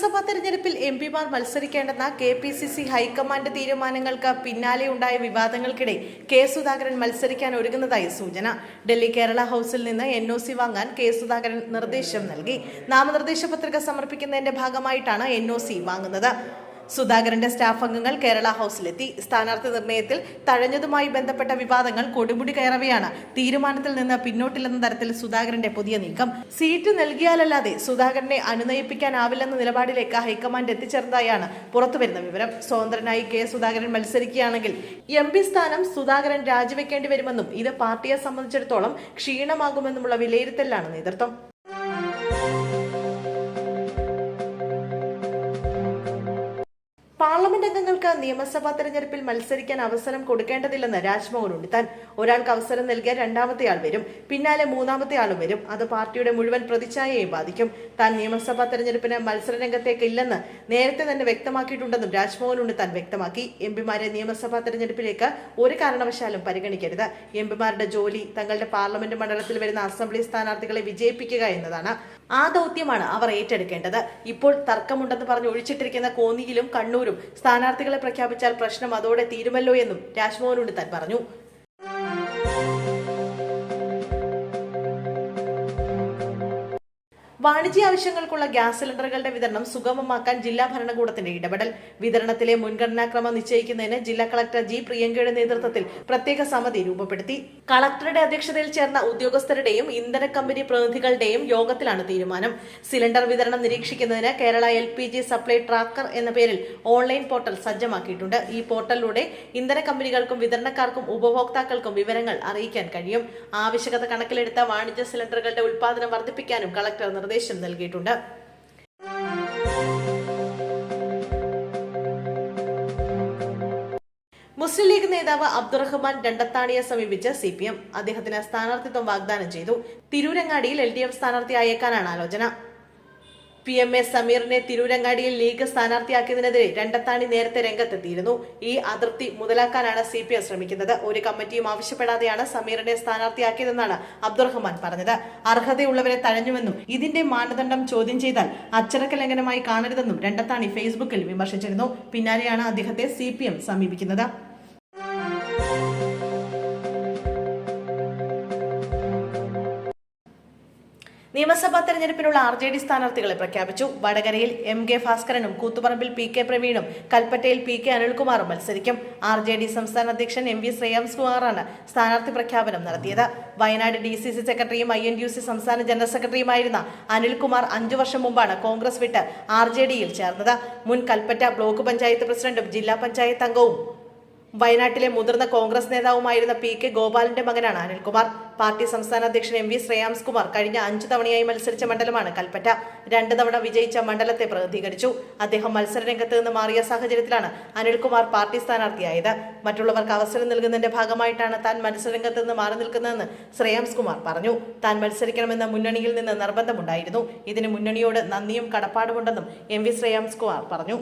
നിയമസഭാ തെരഞ്ഞെടുപ്പിൽ എംപിമാർ മത്സരിക്കേണ്ടെന്ന കെപിസിസി ഹൈക്കമാൻഡ് തീരുമാനങ്ങൾക്ക് പിന്നാലെയുണ്ടായ വിവാദങ്ങൾക്കിടെ കെ സുധാകരൻ മത്സരിക്കാൻ ഒരുങ്ങുന്നതായി സൂചന. ഡൽഹി കേരള ഹൌസിൽ നിന്ന് NOC വാങ്ങാൻ കെ സുധാകരൻ നിർദ്ദേശം നൽകി. നാമനിർദ്ദേശ പത്രിക സമർപ്പിക്കുന്നതിന്റെ ഭാഗമായിട്ടാണ് NOC വാങ്ങുന്നത്. സുധാകരന്റെ സ്റ്റാഫ് അംഗങ്ങൾ കേരള ഹൌസിലെത്തി. സ്ഥാനാർത്ഥി നിർണയത്തിൽ തഴഞ്ഞതുമായി ബന്ധപ്പെട്ട വിവാദങ്ങൾ കൊടുമുടി കയറവെയാണ് തീരുമാനത്തിൽ നിന്ന് പിന്നോട്ടില്ലെന്ന തരത്തിൽ സുധാകരന്റെ പുതിയ നീക്കം. സീറ്റ് നൽകിയാലല്ലാതെ സുധാകരനെ അനുനയിപ്പിക്കാനാവില്ലെന്ന നിലപാടിലേക്ക് ഹൈക്കമാൻഡ് എത്തിച്ചേർന്നതായാണ് പുറത്തുവരുന്ന വിവരം. സ്വതന്ത്രനായി കെ സുധാകരൻ മത്സരിക്കുകയാണെങ്കിൽ MP സ്ഥാനം സുധാകരൻ രാജിവെക്കേണ്ടി വരുമെന്നും ഇത് പാർട്ടിയെ സംബന്ധിച്ചിടത്തോളം ക്ഷീണമാകുമെന്നുമുള്ള വിലയിരുത്തലാണ് നേതൃത്വം. പാർലമെന്റ് അംഗങ്ങൾക്ക് നിയമസഭാ തെരഞ്ഞെടുപ്പിൽ മത്സരിക്കാൻ അവസരം കൊടുക്കേണ്ടതില്ലെന്ന് രാജ്മോഹൻ ഉണ്ണിത്താൻ. ഒരാൾക്ക് അവസരം നൽകിയാൽ രണ്ടാമത്തെ ആൾ വരും, പിന്നാലെ മൂന്നാമത്തെ ആളും വരും. അത് പാർട്ടിയുടെ മുഴുവൻ പ്രതിച്ഛായയെ ബാധിക്കും. താൻ നിയമസഭാ തെരഞ്ഞെടുപ്പിന് മത്സരരംഗത്തേക്ക് ഇല്ലെന്ന് നേരത്തെ തന്നെ വ്യക്തമാക്കിയിട്ടുണ്ടെന്നും രാജ്മോഹൻ ഉണ്ണിത്താൻ വ്യക്തമാക്കി. എംപിമാരെ നിയമസഭാ തെരഞ്ഞെടുപ്പിലേക്ക് ഒരു കാരണവശാലും പരിഗണിക്കരുത്. എംപിമാരുടെ ജോലി തങ്ങളുടെ പാർലമെന്റ് മണ്ഡലത്തിൽ വരുന്ന അസംബ്ലി സ്ഥാനാർത്ഥികളെ വിജയിപ്പിക്കുക എന്നതാണ്. ആ ദൗത്യമാണ് അവർ ഏറ്റെടുക്കേണ്ടത്. ഇപ്പോൾ തർക്കമുണ്ടെന്ന് പറഞ്ഞ് ഒഴിച്ചിട്ടിരിക്കുന്ന കോന്നിയിലും കണ്ണൂരും സ്ഥാനാർത്ഥികളെ പ്രഖ്യാപിച്ചാൽ പ്രശ്നം അതോടെ തീരുമല്ലോ എന്നും രാജ്മോഹൻ ഉണ്ണിത്താൻ പറഞ്ഞു. വാണിജ്യ ആവശ്യങ്ങൾക്കുള്ള ഗ്യാസ് സിലിണ്ടറുകളുടെ വിതരണം സുഗമമാക്കാൻ ജില്ലാ ഭരണകൂടത്തിന്റെ ഇടപെടൽ. വിതരണത്തിലെ മുൻഗണനാക്രമം നിശ്ചയിക്കുന്നതിന് ജില്ലാ കളക്ടർ G. പ്രിയങ്കയുടെ നേതൃത്വത്തിൽ പ്രത്യേക സമിതി രൂപപ്പെടുത്തി. കളക്ടറുടെ അധ്യക്ഷതയിൽ ചേർന്ന ഉദ്യോഗസ്ഥരുടെയും ഇന്ധന കമ്പനി പ്രതിനിധികളുടെയും യോഗത്തിലാണ് തീരുമാനം. സിലിണ്ടർ വിതരണം നിരീക്ഷിക്കുന്നതിന് കേരള LPG സപ്ലൈ ട്രാക്കർ എന്ന പേരിൽ ഓൺലൈൻ പോർട്ടൽ സജ്ജമാക്കിയിട്ടുണ്ട്. ഈ പോർട്ടലിലൂടെ ഇന്ധന കമ്പനികൾക്കും വിതരണക്കാർക്കും ഉപഭോക്താക്കൾക്കും വിവരങ്ങൾ അറിയിക്കാൻ കഴിയും. ആവശ്യകത കണക്കിലെടുത്ത വാണിജ്യ സിലിണ്ടറുകളുടെ ഉൽപാദനം വർദ്ധിപ്പിക്കാനും കളക്ടർ നിർദ്ദേശം നൽകിയിട്ടുണ്ട്. മുസ്ലിം ലീഗ് നേതാവ് അബ്ദുറഹ്മാൻ രണ്ടത്താണിയെ സമീപിച്ച് CPM അദ്ദേഹത്തിന് സ്ഥാനാർത്ഥിത്വം വാഗ്ദാനം ചെയ്തു. തിരൂരങ്ങാടിയിൽ LDF സ്ഥാനാർത്ഥിയായേക്കാനാണ് ആലോചന. PMA സമീറിനെ തിരൂരങ്ങാടിയിൽ ലീഗ് സ്ഥാനാർത്ഥിയാക്കിയതിനെതിരെ രണ്ടത്താണി നേരത്തെ രംഗത്തെത്തിയിരുന്നു. ഈ അതിർത്തി മുതലാക്കാനാണ് CPM ശ്രമിക്കുന്നത്. ഒരു കമ്മിറ്റിയും ആവശ്യപ്പെടാതെയാണ് സമീറിനെ സ്ഥാനാർത്ഥിയാക്കിയതെന്നാണ് അബ്ദുറഹ്മാൻ പറഞ്ഞത്. അർഹതയുള്ളവരെ തഴഞ്ഞുവെന്നും ഇതിന്റെ മാനദണ്ഡം ചോദ്യം ചെയ്താൽ അച്ചടക്ക ലംഘനമായി കാണരുതെന്നും രണ്ടത്താണി ഫേസ്ബുക്കിൽ വിമർശിച്ചിരുന്നു. പിന്നാലെയാണ് അദ്ദേഹത്തെ CPM സമീപിക്കുന്നത്. നിയമസഭാ തെരഞ്ഞെടുപ്പിനുള്ള RJD സ്ഥാനാർത്ഥികളെ പ്രഖ്യാപിച്ചു. വടകരയിൽ MK ഭാസ്കരനും കൂത്തുപറമ്പിൽ PK പ്രവീണും കൽപ്പറ്റയിൽ PK അനിൽകുമാറും മത്സരിക്കും. RJD സംസ്ഥാന അധ്യക്ഷൻ MV ശ്രേയാംസ്കുമാറാണ് സ്ഥാനാർത്ഥി പ്രഖ്യാപനം നടത്തിയത്. വയനാട് DCC സെക്രട്ടറിയും INTUC സംസ്ഥാന ജനറൽ സെക്രട്ടറിയുമായിരുന്ന അനിൽകുമാർ 5 വർഷം മുമ്പാണ് കോൺഗ്രസ് വിട്ട് RJDയിൽ ചേർന്നത്. മുൻ കൽപ്പറ്റ ബ്ലോക്ക് പഞ്ചായത്ത് പ്രസിഡന്റും ജില്ലാ പഞ്ചായത്ത് അംഗവും വയനാട്ടിലെ മുതിർന്ന കോൺഗ്രസ് നേതാവുമായിരുന്ന PK ഗോപാലിന്റെ മകനാണ് അനിൽകുമാർ. പാർട്ടി സംസ്ഥാന അധ്യക്ഷൻ MV ശ്രേയാംസ്കുമാർ കഴിഞ്ഞ 5 തവണയായി മത്സരിച്ച മണ്ഡലമാണ് കൽപ്പറ്റ. 2 തവണ വിജയിച്ച മണ്ഡലത്തെ പ്രതിനിധീകരിച്ചു. അദ്ദേഹം മത്സരരംഗത്ത് നിന്ന് മാറിയ സാഹചര്യത്തിലാണ് അനിൽകുമാർ പാർട്ടി സ്ഥാനാർത്ഥിയായത്. മറ്റുള്ളവർക്ക് അവസരം നൽകുന്നതിന്റെ ഭാഗമായിട്ടാണ് താൻ മത്സരരംഗത്ത് നിന്ന് മാറി നിൽക്കുന്നതെന്ന് ശ്രേയാംസ്കുമാർ പറഞ്ഞു. താൻ മത്സരിക്കണമെന്ന മുന്നണിയിൽ നിന്ന് നിർബന്ധമുണ്ടായിരുന്നു. ഇതിന് മുന്നണിയോട് നന്ദിയും കടപ്പാടുമുണ്ടെന്നും MV ശ്രേയാംസ്കുമാർ പറഞ്ഞു.